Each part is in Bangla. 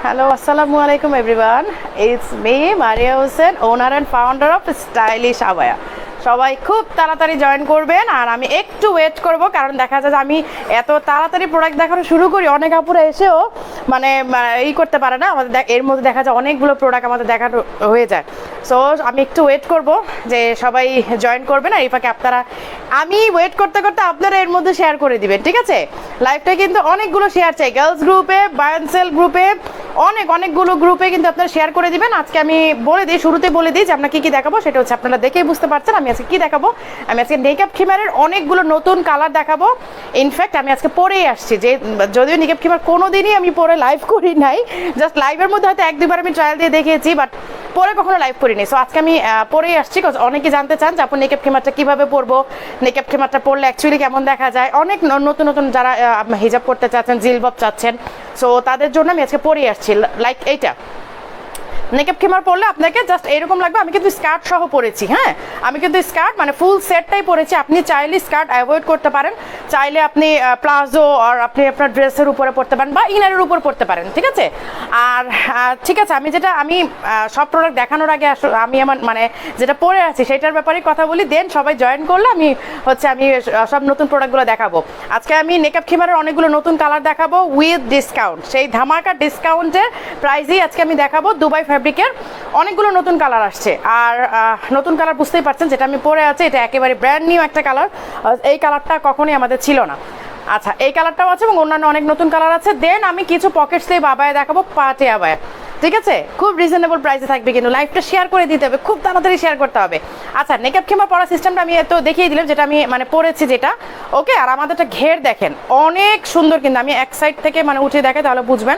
Hello, assalamu alaikum everyone. It's me, Maria Hussain, owner and founder of Stylish Abaya. সবাই খুব তাড়াতাড়ি জয়েন করবেন আর আমি একটু ওয়েট করব কারণ দেখা যায় যে আমি এত তাড়াতাড়ি প্রোডাক্ট দেখানো শুরু করি অনেক আপুরা এসেও মানে এই করতে পারে না আমাদের এর মধ্যে দেখা যায় অনেকগুলো প্রোডাক্ট আমাদের দেখানো হয়ে যায় সো আমি একটু ওয়েট করব যে সবাই জয়েন করবেন আর এই ফাঁকে আপনারা আমি ওয়েট করতে করতে আপনারা এর মধ্যে শেয়ার করে দিবেন ঠিক আছে লাইভটা কিন্তু অনেকগুলো শেয়ার চাই গার্লস গ্রুপে বাই অ্যান্ড সেল গ্রুপে অনেকগুলো গ্রুপে কিন্তু আপনারা শেয়ার করে দিবেন আজকে আমি বলে দিই শুরুতে বলে দিই যে আপনারা কি দেখাবো সেটা হচ্ছে আপনারা দেখেই বুঝতে পারছেন আমি আজকে কি দেখাবো আমি আজকে মেকআপ খিমারের অনেকগুলো নতুন কালার দেখাবো ইনফ্যাক্ট আমি আজকে পরেই আসছি যে যদিও মেকআপ খিমার কোনোদিনই আমি পরে লাইভ করি নাই জাস্ট লাইভের মধ্যে হয়তো এক দুবার আমি ট্রায়াল দিয়ে দেখিয়েছি বাট পরে কখনো লাইভ করিনি সো আজকে আমি পরেই আসছি অনেকে জানতে চান যে আপনি মেকআপ খিমারটা কীভাবে পরবো মেকআপ খিমারটা পরলে অ্যাকচুয়ালি কেমন দেখা যায় অনেক নতুন যারা হিজাব করতে চাচ্ছেন জিলবব চাচ্ছেন সো তাদের জন্য আমি আজকে পরেই আসছি লাইক এইটা মেকআপ খিমার পরলে আপনাকে জাস্ট এরকম লাগবে আমি কিন্তু স্কার্ট সহ পরেছি হ্যাঁ আমি কিন্তু স্কার্ট মানে ফুল সেটটাই পরেছি আপনি চাইলে স্কার্ট অ্যাভয়েড করতে পারেন চাইলে আপনি প্লাজো আর আপনি আপনার ড্রেসের উপরে পরতে পারেন বা ইনারের উপর পরতে পারেন ঠিক আছে আর ঠিক আছে আমি সব প্রোডাক্ট দেখানোর আগে আমি আমার মানে যেটা পরে আছি সেটার ব্যাপারেই কথা বলি দেন সবাই জয়েন করলে আমি সব নতুন প্রোডাক্টগুলো দেখাবো আজকে আমি মেকআপ খিমারের অনেকগুলো নতুন কালার দেখাবো উইথ ডিসকাউন্ট সেই ধামাকা ডিসকাউন্টের প্রাইসেই আজকে আমি দেখাবো দুবাই ফ্যাব্রিকের অনেকগুলো নতুন কালার আসছে আর নতুন কালার বুঝতেই পারছেন যেটা আমি পরে আছি এটা একেবারে ব্র্যান্ড নিউ একটা কালার এই কালারটা কখনোই আমাদের ছিল না আচ্ছা এই কালারটাও আছে এবং অন্যান্য অনেক নতুন কালার আছে দেন আমি কিছু পকেট স্লিভ আবায়া দেখাবো পার্টি আবায়া ঠিক আছে খুব রিজনেবল প্রাইসে থাকবে কিন্তু লাইভটা শেয়ার করে দিতে হবে খুব তাড়াতাড়ি শেয়ার করতে হবে আচ্ছা মেকআপ খিমার পরা সিস্টেমটা আমি তো দেখিয়ে দিলাম যেটা আমি মানে পরেছি যেটা ওকে আর আমাদেরটা ঘের দেখেন অনেক সুন্দর কিন্তু আমি এক সাইড থেকে মানে উঠে দেখাই তাহলে বুঝবেন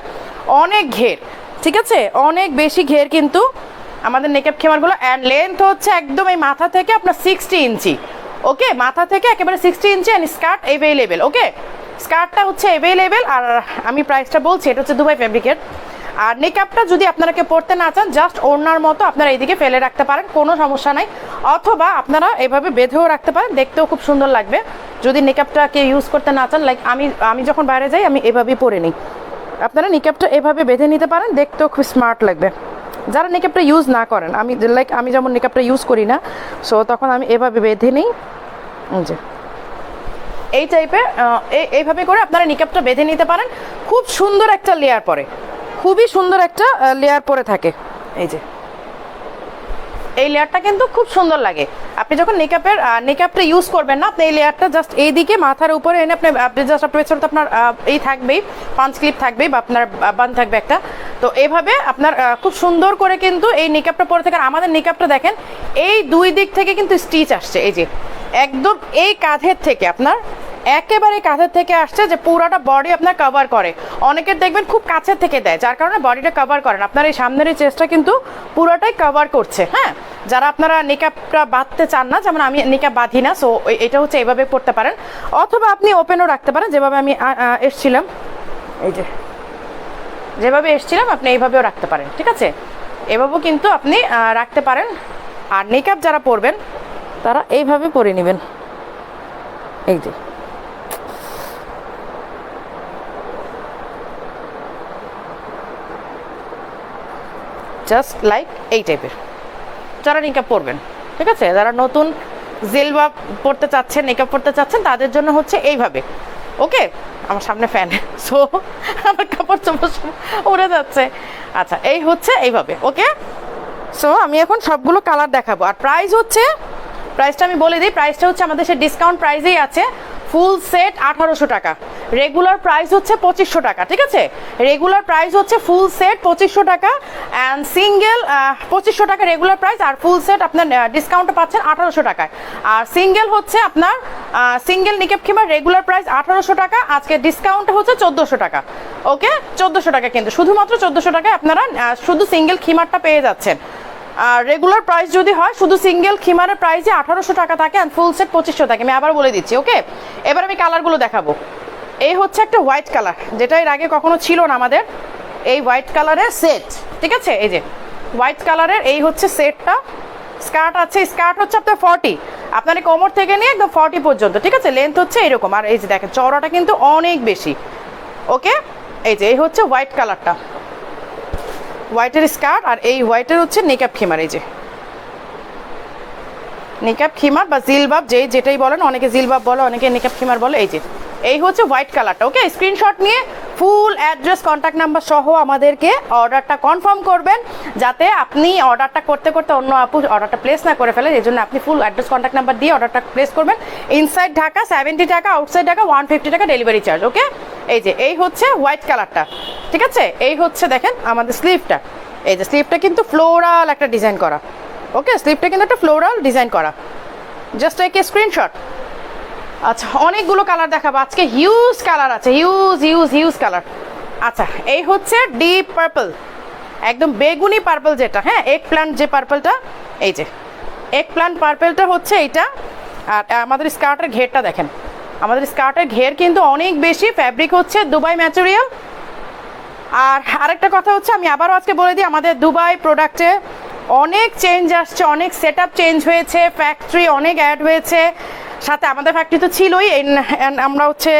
অনেক ঘের ঠিক আছে অনেক বেশি ঘের কিন্তু আমাদের মেকআপ খিমারগুলো অ্যান্ড লেন্থ হচ্ছে একদম এই মাথা থেকে আপনার 60 ইঞ্চি ওকে মাথা থেকে একেবারে 60 ইঞ্চি অ্যান্ড স্কার্ট অ্যাভেলেবেল ওকে স্কার্টটা হচ্ছে অ্যাভেলেবেল আর আমি প্রাইসটা বলছি এটা হচ্ছে দুবাই ফ্যাব্রিকের আর মেকআপটা যদি আপনারাকে পড়তে না চান জাস্ট ওড়নার মতো আপনারা এইদিকে ফেলে রাখতে পারেন কোনো সমস্যা নাই অথবা আপনারা এভাবে বেঁধেও রাখতে পারেন দেখতেও খুব সুন্দর লাগবে যদি মেকআপটাকে ইউজ করতে না চান লাইক আমি যখন বাইরে যাই আমি এভাবেই পরে নিই আপনারা নিকাপটা এভাবে বেঁধে নিতে পারেন দেখতেও খুব স্মার্ট লাগবে যারা নিকাপটা ইউজ না করেন আমি যেমন নিকাপটা ইউজ করি না সো তখন আমি এভাবে বেঁধে নিই যে এই টাইপের এইভাবে করে আপনারা নিকাপটা বেঁধে নিতে পারেন খুব সুন্দর একটা লেয়ার পরে খুবই সুন্দর একটা লেয়ার পরে থাকে এই যে এই লেয়ারটা কিন্তু খুব সুন্দর লাগে আপনি যখন নিকাপটা ইউজ করবেন না আপনি এই লেয়ারটা জাস্ট এইদিকে মাথার উপরে এনে আপনি জাস্ট আপনার পেছনে তো আপনার এই থাকবেই পাঞ্চ ক্লিপ থাকবেই বা আপনার বান থাকবে একটা তো এইভাবে আপনার খুব সুন্দর করে কিন্তু এই নিকাপটা পরে থাকে আর আমাদের নিকাপটা দেখেন এই দুই দিক থেকে কিন্তু স্টিচ আসছে এই যে একদম এই কাঁধের থেকে আপনার একেবারে কাঁধের থেকে আসছে যে পুরোটা বডি আপনার কভার করে অনেকের দেখবেন খুব কাছের থেকে দেয় যার কারণে বডিটা কভার করেন আপনার এই সামনের এই চেস্টটা কিন্তু পুরোটাই কভার করছে হ্যাঁ যারা আপনারা নিকাপটা বাঁধতে চান না যেমন আমি নিকাপ বাঁধি না সো এটা হচ্ছে এইভাবে পড়তে পারেন অথবা আপনি ওপেনও রাখতে পারেন যেভাবে আমি এসছিলাম এই যে যেভাবে এসছিলাম আপনি এইভাবেও রাখতে পারেন ঠিক আছে এভাবেও কিন্তু আপনি রাখতে পারেন আর নিকাপ যারা পরবেন তারা এইভাবে পরে নেবেন এই যে জাস্ট লাইক এই টাইপের যারা নিকাপ পরবেন ঠিক আছে যারা নতুন জিলবাব পরতে চাচ্ছেন নিকাপ পরতে চাচ্ছেন তাদের জন্য হচ্ছে এইভাবে ওকে আমার সামনে ফ্যান সো আমার কাপড় চোপড় উড়ে যাচ্ছে আচ্ছা এই হচ্ছে এইভাবে ওকে সো আমি এখন সবগুলো কালার দেখাবো আর প্রাইসটা আমি বলে দিই প্রাইসটা হচ্ছে আমাদের সে ডিসকাউন্ট প্রাইসেই আছে ফুল সেট 1800 টাকা রেগুলার প্রাইস হচ্ছে 2500 টাকা ঠিক আছে রেগুলার প্রাইস হচ্ছে ফুল সেট 2500 টাকা অ্যান্ড সিঙ্গেল 2500 টাকা রেগুলার প্রাইস আর ফুল সেট আপনার ডিসকাউন্টে পাচ্ছেন 1800 টাকায় আর সিঙ্গেল হচ্ছে আপনার সিঙ্গেল নিকাপ খিমার রেগুলার প্রাইস 1800 টাকা আজকে ডিসকাউন্ট হচ্ছে 1400 টাকা ওকে 1400 টাকা কিন্তু শুধুমাত্র 1400 টাকায় আপনারা শুধু সিঙ্গেল খিমারটা পেয়ে যাচ্ছেন আর রেগুলার প্রাইস যদি হয় শুধু সিঙ্গেল খিমারের প্রাইসে 1800 টাকা থাকে আর ফুল সেট 2500 টাকা আমি আবার বলে দিচ্ছি ওকে এবার আমি কালারগুলো দেখাবো এই হচ্ছে একটা হোয়াইট কালার যেটা এর আগে কখনো ছিল না আমাদের এই হোয়াইট কালারের সেট ঠিক আছে এই যে হোয়াইট কালারের এই হচ্ছে সেটটা স্কার্ট আছে স্কার্ট হচ্ছে আপনার 40 আপনার কোমর থেকে নিয়ে একদম 40 পর্যন্ত ঠিক আছে লেন্থ হচ্ছে এরকম আর এই যে দেখেন চওড়াটা কিন্তু অনেক বেশি ওকে এই যে এই হচ্ছে হোয়াইট কালারটা হোয়াইটের স্কার্ট, আর এই হোয়াইটের হচ্ছে নিকাব খিমার। এই যে নিকাব খিমার বা জিলবাব, যেটাই বলেন, অনেকে জিলবাব বলে, অনেকে নিকাব খিমার বলে। এই যে এই হচ্ছে হোয়াইট কালারটা। ওকে, স্ক্রিনশট নিয়ে ফুল অ্যাড্রেস, কন্ট্যাক্ট নাম্বার সহ আমাদেরকে অর্ডারটা কনফার্ম করবেন, যাতে আপনি অর্ডারটা করতে করতে অন্য আপু অর্ডারটা প্লেস না করে ফেলে। এই জন্য আপনি ফুল অ্যাড্রেস, কন্ট্যাক্ট নাম্বার দিয়ে অর্ডারটা প্লেস করবেন। ইনসাইড ঢাকা 70 টাকা, আউটসাইড ঢাকা 150 টাকা ডেলিভারি চার্জ। ওকে, এই যে এই হচ্ছে হোয়াইট কালারটা, ঠিক আছে। এই হচ্ছে দেখেন আমাদের স্লিভটা। এই যে স্লিভটা কিন্তু ফ্লোরাল একটা ডিজাইন করা। ওকে, স্লিভটা কিন্তু একটা ফ্লোরাল ডিজাইন করা। Just take a screenshot. আচ্ছা, অনেকগুলো কালার দেখাবো আজকে, হিউজ কালার আছে, হিউজ কালার। আচ্ছা, এই হচ্ছে ডিপ পার্পল, একদম বেগুনি পার্পল যেটা, হ্যাঁ, এগ প্ল্যান্ট যে পার্পলটা, এই যে এগ প্ল্যান্ট পার্পলটা হচ্ছে এইটা। আর আমাদের স্কার্টের ঘেরটা দেখেন, আমাদের স্কার্টের ঘের কিন্তু অনেক বেশি, ফ্যাব্রিক হচ্ছে দুবাই ম্যাটেরিয়াল। আর আরেকটা কথা হচ্ছে, আমি আবারও আজকে বলে দিই, আমাদের দুবাই প্রোডাক্টে অনেক চেঞ্জ আসছে, অনেক সেট আপ চেঞ্জ হয়েছে, ফ্যাক্টরি অনেক অ্যাড হয়েছে। সাথে আমাদের ফ্যাক্টরি তো ছিলই, আমরা হচ্ছে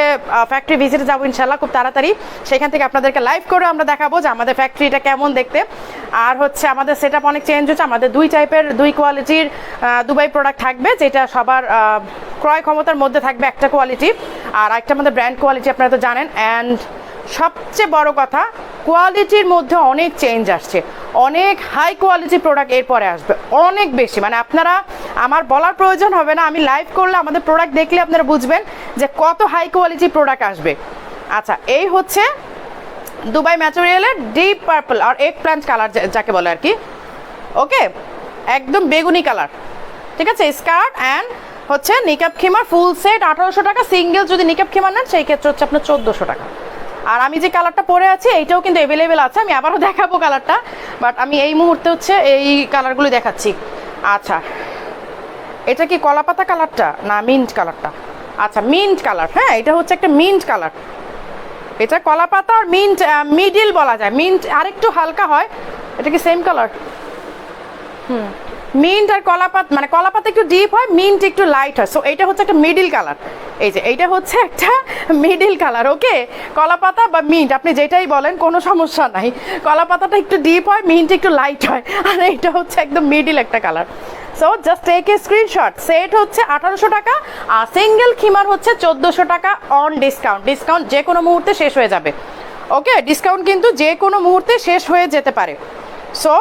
ফ্যাক্টরি ভিজিটে যাবো ইনশাল্লাহ খুব তাড়াতাড়ি। সেখান থেকে আপনাদেরকে লাইভ করে আমরা দেখাবো যে আমাদের ফ্যাক্টরিটা কেমন দেখতে। আর হচ্ছে আমাদের সেট আপ অনেক চেঞ্জ হচ্ছে, আমাদের দুই কোয়ালিটির দুবাই প্রোডাক্ট থাকবে, যেটা সবার ক্রয় ক্ষমতার মধ্যে থাকবে একটা কোয়ালিটি, আর একটা আমাদের ব্র্যান্ড কোয়ালিটি, আপনারা তো জানেন। অ্যান্ড সবচেয়ে বড় কথা, কোয়ালিটির মধ্যে অনেক চেঞ্জ আসছে, অনেক হাই কোয়ালিটি প্রোডাক্ট এরপরে আসবে, অনেক বেশি। মানে আপনারা, আমার বলার প্রয়োজন হবে না, আমি লাইভ করলে আমাদের প্রোডাক্ট দেখলে আপনারা বুঝবেন যে কত হাই কোয়ালিটি প্রোডাক্ট আসবে। আচ্ছা, এই হচ্ছে দুবাই ম্যাটেরিয়ালের ডিপ পার্পল আর এগ প্ল্যান্ট কালার যাকে বলে আর কি। ওকে, একদম বেগুনি কালার, ঠিক আছে। স্কার্ট অ্যান্ড হচ্ছে নিকাব খিমার ফুল সেট 1800 টাকা, সিঙ্গেল যদি নিকাব খিমার নেন সেই ক্ষেত্রে হচ্ছে আপনার 1400 টাকা। আর আমি যে কালারটা পরে আছি এইটাও কিন্তু অ্যাভেলেবেল আছে, আমি আবারও দেখাবো কালারটা, বাট আমি এই মুহূর্তে হচ্ছে এই কালারগুলো দেখাচ্ছি। আচ্ছা, এটা কি কলাপাতা কালারটা না মিন্ট কালারটা? আচ্ছা, মিন্ট কালার, হ্যাঁ, এটা হচ্ছে একটা মিন্ট কালার। এটা কলাপাতা আর মিন্ট মিডিল বলা যায়, মিন্ট আরেকটু হালকা হয়। এটা কি সেম কালার? মিন্ট আর কলাপাত, মানে কলাপাতা একটু ডিপ হয়, মিন্ট একটু লাইট হয়। সো এইটা হচ্ছে একটা মিডিল কালার। এই যে এইটা হচ্ছে একটা মিডিল কালার। ওকে, কলাপাতা বা মিন্ট আপনি যেটাই বলেন কোনো সমস্যা নাই। কলাপাতাটা একটু ডিপ হয়, মিন্ট একটু লাইট হয়, আর এইটা হচ্ছে একদম মিডিল একটা colour. So just take a screenshot. Set হচ্ছে 1800 টাকা, আর সিঙ্গেল খিমার হচ্ছে 1400 টাকা অন ডিসকাউন্ট। ডিসকাউন্ট যে কোনো মুহূর্তে শেষ হয়ে যাবে। ওকে, ডিসকাউন্ট কিন্তু যে কোনো মুহূর্তে শেষ হয়ে যেতে পারে। সো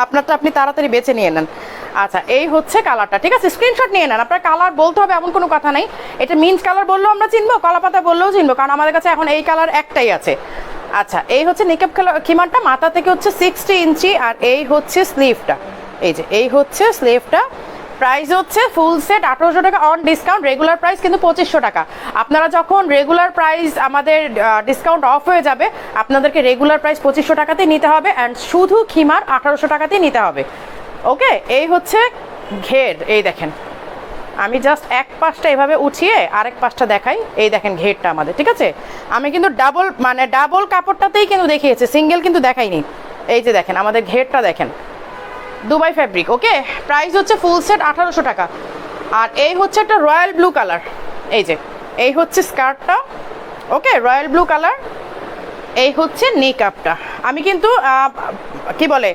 আপনারটা আপনি তাড়াতাড়ি বেছে নিয়ে নেন। আচ্ছা, এই হচ্ছে কালারটা, ঠিক আছে, স্ক্রিনশট নিয়ে নেন। আপনার কালার বলতে হবে এমন কোনো কথা নাই, এটা মিন্ট কালার বললেও আমরা চিনবো, কলাপাতা বললেও চিনবো, কারণ আমাদের কাছে এখন এই কালার একটাই আছে। আচ্ছা, এই হচ্ছে নিকাব খিমারটা, মাথা থেকে হচ্ছে 60 ইঞ্চি, আর এই হচ্ছে স্লিভটা। এই যে এই হচ্ছে স্লিভটা। প্রাইস হচ্ছে ফুল সেট 1800 টাকা অন ডিসকাউন্ট, রেগুলার প্রাইস কিন্তু 2500 টাকা। আপনারা যখন রেগুলার প্রাইস আমাদের ডিসকাউন্ট অফ হয়ে যাবে, আপনাদেরকে রেগুলার প্রাইস 2500 টাকাতেই নিতে হবে, অ্যান্ড শুধু খিমার 1800 টাকাতেই নিতে হবে। ওকে, এই হচ্ছে ঘের। এই দেখেন, আমি জাস্ট এক পাশটা এভাবে উঠিয়ে আরেক পাশটা দেখাই। এই দেখেন ঘেরটা আমাদের, ঠিক আছে। আমি কিন্তু ডাবল কাপড়টাতেই কিন্তু দেখিয়েছি, সিঙ্গেল কিন্তু দেখাইনি। এই যে দেখেন আমাদের ঘেরটা দেখেন, দুবাই ফ্যাব্রিক। ওকে, প্রাইস হচ্ছে ফুল সেট 1800 টাকা। আর এই হচ্ছে একটা রয়্যাল ব্লু কালার। এই যে এই হচ্ছে স্কার্টটা। ওকে, রয়্যাল ব্লু কালার। এই হচ্ছে নিকাবটা। আমি কিন্তু কি বলে,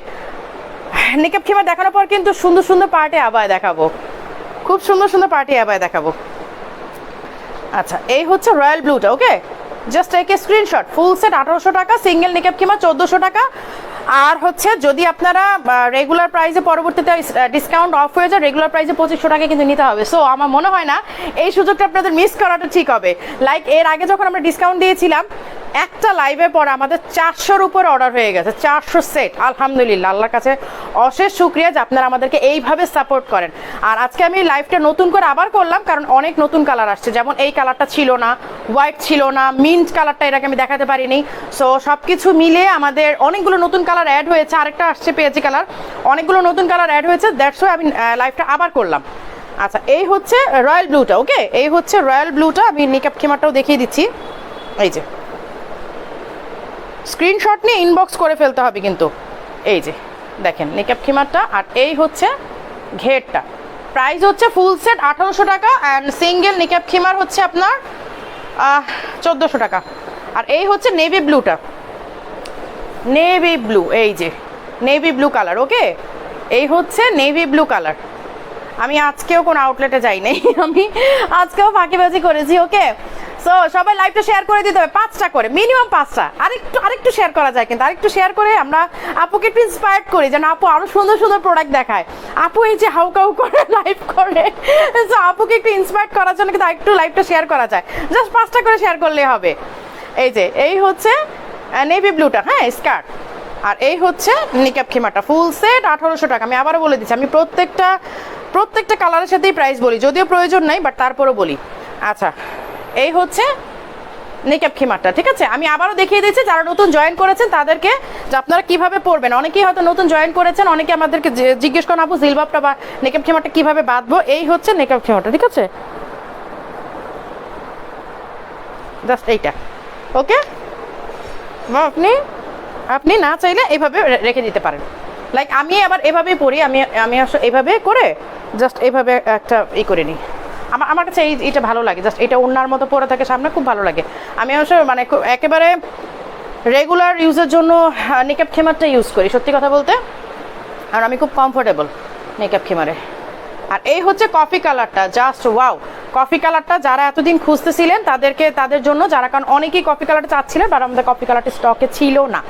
নিকাব খিমার দেখানোর পর কিন্তু সুন্দর সুন্দর পার্টি আবায় দেখাবো, খুব সুন্দর সুন্দর পার্টি আবায় দেখাবো। আচ্ছা, এই হচ্ছে রয়্যাল ব্লুটা। Okay, just take a screenshot. Full set 1800 টাকা, সিঙ্গেল নিকাব খিমার 1400 টাকা। আর হচ্ছে যদি আপনারা রেগুলার প্রাইসে পরবর্তীতে ডিসকাউন্ট অফ হয়ে যায়, রেগুলার প্রাইসে 2500 টাকা কিন্তু নিতে হবে। সো আমার মনে হয় না এই সুযোগটা আপনাদের মিস করাটা ঠিক হবে। লাইক এর আগে যখন আমরা ডিসকাউন্ট দিয়েছিলাম, একটা লাইভের পর আমাদের 400-র উপরে অর্ডার হয়ে গেছে, 400 সেট। আলহামদুলিল্লাহ, আল্লাহর কাছে অশেষ শুকরিয়া যে আপনারা আমাদেরকে এইভাবে সাপোর্ট করেন। আর আজকে আমি লাইভটা নতুন করে আবার করলাম, কারণ অনেক নতুন কালার আসছে। যেমন এই কালারটা ছিল না, হোয়াইট ছিল না, মিন্ট কালারটা এটাকে আমি দেখাতে পারিনি। সো সব কিছু মিলে আমাদের অনেকগুলো নতুন কালার অ্যাড হয়েছে, আরেকটা আসছে পেঁয়াজি কালার, অনেকগুলো নতুন কালার অ্যাড হয়েছে। দ্যাটস ওয়াই আমি লাইভটা আবার করলাম। আচ্ছা, এই হচ্ছে রয়্যাল ব্লুটা। ওকে, এই হচ্ছে রয়্যাল ব্লুটা। আমি নিকাব খিমারটাও দেখিয়ে দিচ্ছি। এই যে স্ক্রিনশট নিয়ে ইনবক্স করে ফেলতে হবে কিন্তু। এই যে দেখেন নিকাব খিমারটা, আর এই হচ্ছে ঘেরটা। প্রাইস হচ্ছে ফুল সেট 1800 টাকা, অ্যান্ড সিঙ্গেল নিকাব খিমার হচ্ছে আপনার 1400 টাকা। আর এই হচ্ছে নেভি ব্লুটা। নেভি ব্লু, এই যে নেভি ব্লু কালার। ওকে, এই হচ্ছে নেভি ব্লু কালার। আমি আজকেও কোনো আউটলেটে যাই নাই, আমি আজকেও ফাঁকিবাজি করেছি। ওকে, সো সবাই লাইভটা শেয়ার করে দিতে হবে, 5টা করে, মিনিমাম 5টা। আরেকটু শেয়ার করা যায়, কিন্তু আরেকটু শেয়ার করে আমরা আপুকে একটু ইন্সপায়ার্ড করি, যেন আপু আরো সুন্দর সুন্দর প্রোডাক্ট দেখায়। আপু এই যে হাউকাউ করে লাইভ করে, সো আপুকে একটু ইন্সপায়ার্ড করার জন্য কিন্তু আরেকটু লাইভটা শেয়ার করা যায়, জাস্ট 5টা করে শেয়ার করলে হবে। এই যে এই হচ্ছে নেভি ব্লুটা, হ্যাঁ স্কার্ট। আর এই হচ্ছে নিকাব খিমাটা, ফুল সেট 1800 টাকা। আমি আবারও বলে দিচ্ছি, আমি প্রত্যেকটা কালারের সাথেই প্রাইস বলি, যদিও প্রয়োজন নাই, বাট তারপরও বলি। আচ্ছা, এই হচ্ছে নিকাব খিমারটা, ঠিক আছে। আমি আবারও দেখিয়ে দিচ্ছি যারা নতুন জয়েন করেছেন তাদেরকে, যে আপনারা কিভাবে পরবেন। অনেকেই হয়তো নতুন জয়েন করেছেন, অনেকে আমাদেরকে জিজ্ঞেস করেন আপু জিলবাবটা বা নিকাব খিমারটা কিভাবে বাঁধবো। এই হচ্ছে নিকাব খিমারটা, ঠিক আছে, জাস্ট এইটা। ওকে, বা আপনি না চাইলে এইভাবে রেখে দিতে পারেন। লাইক আমি আবার এভাবেই পরি, আমি আসলে এইভাবে করে জাস্ট এইভাবে একটা করে নিই। আমার কাছে এইটা ভালো লাগে, জাস্ট এটা ওড়নার মতো পরে থাকে সামনে, খুব ভালো লাগে। আমি আসলে মানে একেবারে রেগুলার ইউজের জন্য নিকাব খিমারটা ইউজ করি, সত্যি কথা বলতে। আর আমি খুব কমফোর্টেবল নিকাব খিমারে। আর এই হচ্ছে কফি কালারটা, জাস্ট ওয়াও। কফি কালারটা যারা এতদিন খুঁজতেছিলেন তাদের জন্য, যারা, কারণ অনেকেই কফি কালারটা চাচ্ছিলেন, বাট আমাদের কফি কালারটা স্টকে ছিল না,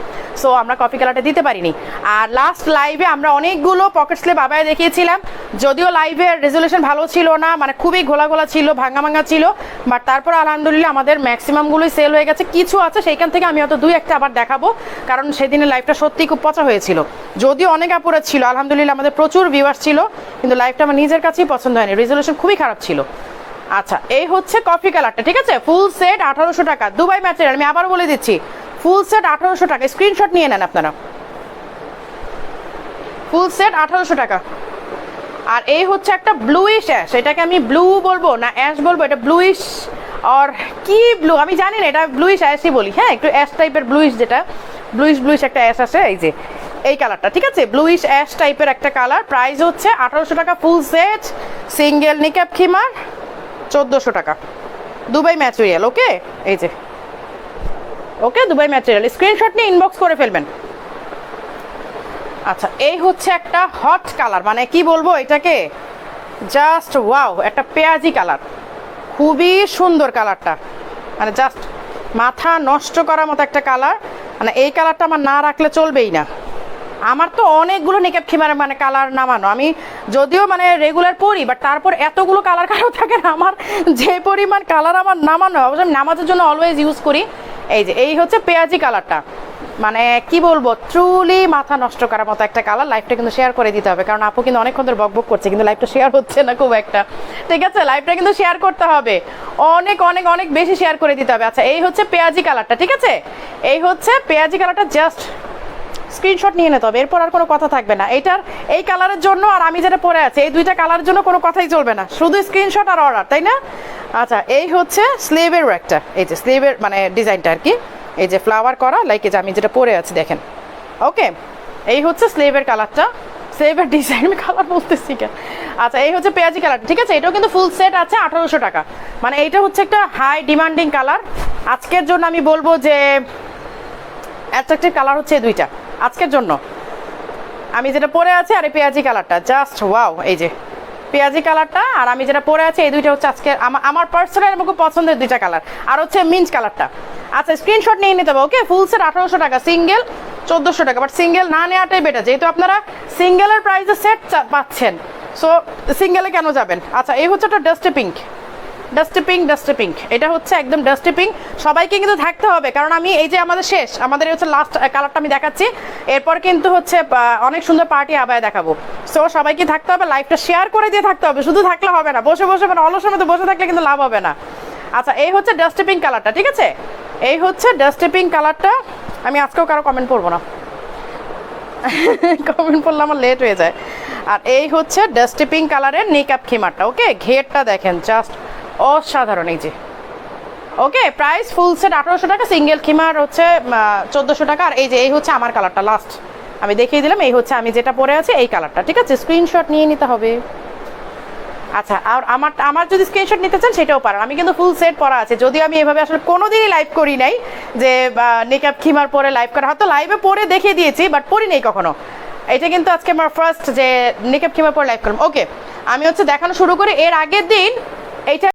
সো আমরা কফি কালারটা দিতে পারিনি। আর লাস্ট লাইভে আমরা অনেকগুলো পকেট স্লিপ আবায় দেখিয়েছিলাম, যদিও লাইভের রেজুলেশন ভালো ছিল না, মানে খুবই ঘোলা ছিল, ভাঙা ছিল, বাট তারপর আলহামদুলিল্লাহ আমাদের ম্যাক্সিমামগুলোই সেল হয়ে গেছে। কিছু আছে সেইখান থেকে আমি হয়তো 2-1টা আবার দেখাবো, কারণ সেদিনের লাইভটা সত্যিই খুব পচা হয়েছিল। যদিও অনেক আপুরা ছিল, আলহামদুলিল্লাহ আমাদের প্রচুর ভিউয়ার্স ছিল, কিন্তু লাইভটা আমার নিজের কাছেই পছন্দ হয়নি, রেজুলেশন খুবই খারাপ ছিল। আচ্ছা, এই হচ্ছে কফি কালারটা, ঠিক আছে, ফুল সেট 1800 টাকা, দুবাই ম্যাটেরিয়াল। আমি আবার বলে দিচ্ছি, ফুল সেট 1800 টাকা, স্ক্রিনশট নিয়ে নেন আপনারা, ফুল সেট 1800 টাকা। আর এই হচ্ছে একটা ব্লুইশ অ্যাশ, এটাকে আমি ব্লু বলবো না অ্যাশ বলবো, এটা ব্লুইশ আর কি ব্লু আমি জানি না, এটা ব্লুইশ অ্যাশই বলি, হ্যাঁ, একটু অ্যাশ টাইপের ব্লুইশ, যেটা ব্লুইশ একটা অ্যাশ আছে, এই যে এই কালারটা, ঠিক আছে, ব্লুইশ অ্যাশ টাইপের একটা কালার। প্রাইস হচ্ছে 1800 টাকা, ফুল সেট, সিঙ্গেল নিকাব খিমার 1400 টাকা, দুবাই ম্যাটেরিয়াল। ওকে, এই যে ওকে, দুবাই ম্যাটেরিয়াল, স্ক্রিনশট নিয়ে ইনবক্স করে ফেলবেন। আচ্ছা, এই হচ্ছে একটা হট কালার, মানে কি বলবো এটাকে, জাস্ট ওয়াও, একটা পেঁয়াজি কালার, খুবই সুন্দর কালারটা, মানে জাস্ট মাথা নষ্ট করার মতো একটা কালার। মানে এই কালারটা আমার না রাখলে চলবেই না। আমার তো অনেকগুলো নিকাব খিমার মানে কালার নামানো, আমি যদিও মানে রেগুলার পরি, বাট তারপর এতগুলো কালার কারো থাকে না। আমার যে পরিমাণ কালার আমার নামানো, অবশ্য আমি নামাজের জন্য অলওয়েজ ইউজ করি। এই যে এই হচ্ছে পেঁয়াজি কালারটা, মানে কি বলবো, ট্রুলি মাথা নষ্ট করার মতো একটা কালার। লাইভটা কিন্তু শেয়ার করে দিতে হবে, কারণ আপু কিন্তু অনেকক্ষণ ধরে বকবক করছে, কিন্তু লাইভটা শেয়ার হচ্ছে না খুব একটা, ঠিক আছে। লাইভটা কিন্তু শেয়ার করতে হবে, অনেক অনেক অনেক বেশি শেয়ার করে দিতে হবে। আচ্ছা, এই হচ্ছে পেঁয়াজি কালারটা, ঠিক আছে, এই হচ্ছে পেঁয়াজি কালারটা, জাস্ট স্ক্রিনশট নিয়ে নিতে হবে, এরপর আর কোনো কথা থাকবে না। এই কালারের জন্য আর আমি যেটা পরে আছি, এই দুইটা কালারের জন্য কোনো কথাই চলবে না, শুধু স্ক্রিনশট আর অর্ডার, তাই না? আচ্ছা, এই হচ্ছে স্লিভের একটা, এই যে স্লিভের মানে ডিজাইনটা আর কি, এই যে ফ্লাওয়ার করা, লাইক এই যে আমি যেটা পরে আছি দেখেন। ওকে, এই হচ্ছে স্লিভের কালারটা, স্লিভের ডিজাইন, আমি কালার বলতেছি কেন। আচ্ছা, এই হচ্ছে পেঁয়াজি কালার, ঠিক আছে, এটাও কিন্তু ফুল সেট আছে 1800 টাকা। মানে এইটা হচ্ছে একটা হাই ডিমান্ডিং কালার। আজকের জন্য আমি বলবো যে অ্যাট্রাকটিভ কালার হচ্ছে এই দুইটা আজকের জন্য। আমি যেটা পরে আছি আর এই পেঁয়াজি কালারটা, জাস্ট ওয়াও, এই যে পেঁয়াজি কালারটা আর আমি যেটা পরে আছি, এই দুইটা হচ্ছে আজকে আমার পার্সোনাল খুব পছন্দের দুইটা কালার। আর হচ্ছে মিন্ট কালারটা। আচ্ছা, স্ক্রিনশট নিয়ে নিতে হবে। ওকে, ফুল সেট 1800 টাকা, সিঙ্গেল 1400 টাকা, বাট সিঙ্গেল না নেওয়াটাই বেটার, যেহেতু আপনারা সিঙ্গেলের প্রাইসে সেট পাচ্ছেন, সো সিঙ্গেলে কেন যাবেন। আচ্ছা, এই হচ্ছে একটা ডাস্টি পিঙ্ক, এটা হচ্ছে একদম ডাস্টি পিঙ্ক। সবাইকে কিন্তু থাকতে হবে, কারণ আমি এই যে আমাদের হচ্ছে লাস্ট কালারটা আমি দেখাচ্ছি, এরপর কিন্তু হচ্ছে অনেক সুন্দর পার্টি আবায় দেখাবো। সো সবাইকে থাকতে হবে, লাইভটা শেয়ার করে দিয়ে থাকতে হবে, শুধু থাকলে হবে না, বসে মানে অলস মতো বসে থাকলে কিন্তু লাভ হবে না। আচ্ছা, এই হচ্ছে ডাস্টি পিঙ্ক কালারটা, ঠিক আছে, এই হচ্ছে ডাস্টি পিঙ্ক কালারটা। আমি আজকেও কারো কমেন্ট পড়বো না, কমেন্ট পড়লে আমার লেট হয়ে যায়। আর এই হচ্ছে ডাস্টি পিঙ্ক কালারের নিকাব খিমারটা। ওকে, ঘেরটা দেখেন, জাস্ট অসাধারণ, এই যে। ওকে, প্রাইস ফুল সেট 1800 টাকা, সিঙ্গেল খিমার হচ্ছে 1400 টাকা। আর এই যে এই হচ্ছে আমার কালারটা, লাস্ট আমি দেখিয়ে দিলাম, এই হচ্ছে আমি যেটা পরে আছি এই কালারটা, ঠিক আছে, স্ক্রিনশট নিয়ে নিতে হবে। আচ্ছা, আর আমার যদি স্ক্রিনশট নিতে চান সেটাও পারেন। আমি কিন্তু ফুল সেট পরা আছে, যদিও আমি এভাবে আসলে কোনোদিনই লাইভ করি নাই, যে নিকাব খিমার পরে লাইভ করা, হয়তো লাইভে পরে দেখিয়ে দিয়েছি বাট পরি নেই কখনো। এটা কিন্তু আজকে আমার ফার্স্ট যে নিকাব খিমার পরে লাইভ করলাম। ওকে, আমি হচ্ছে দেখানো শুরু করি। এর আগের দিন এইটা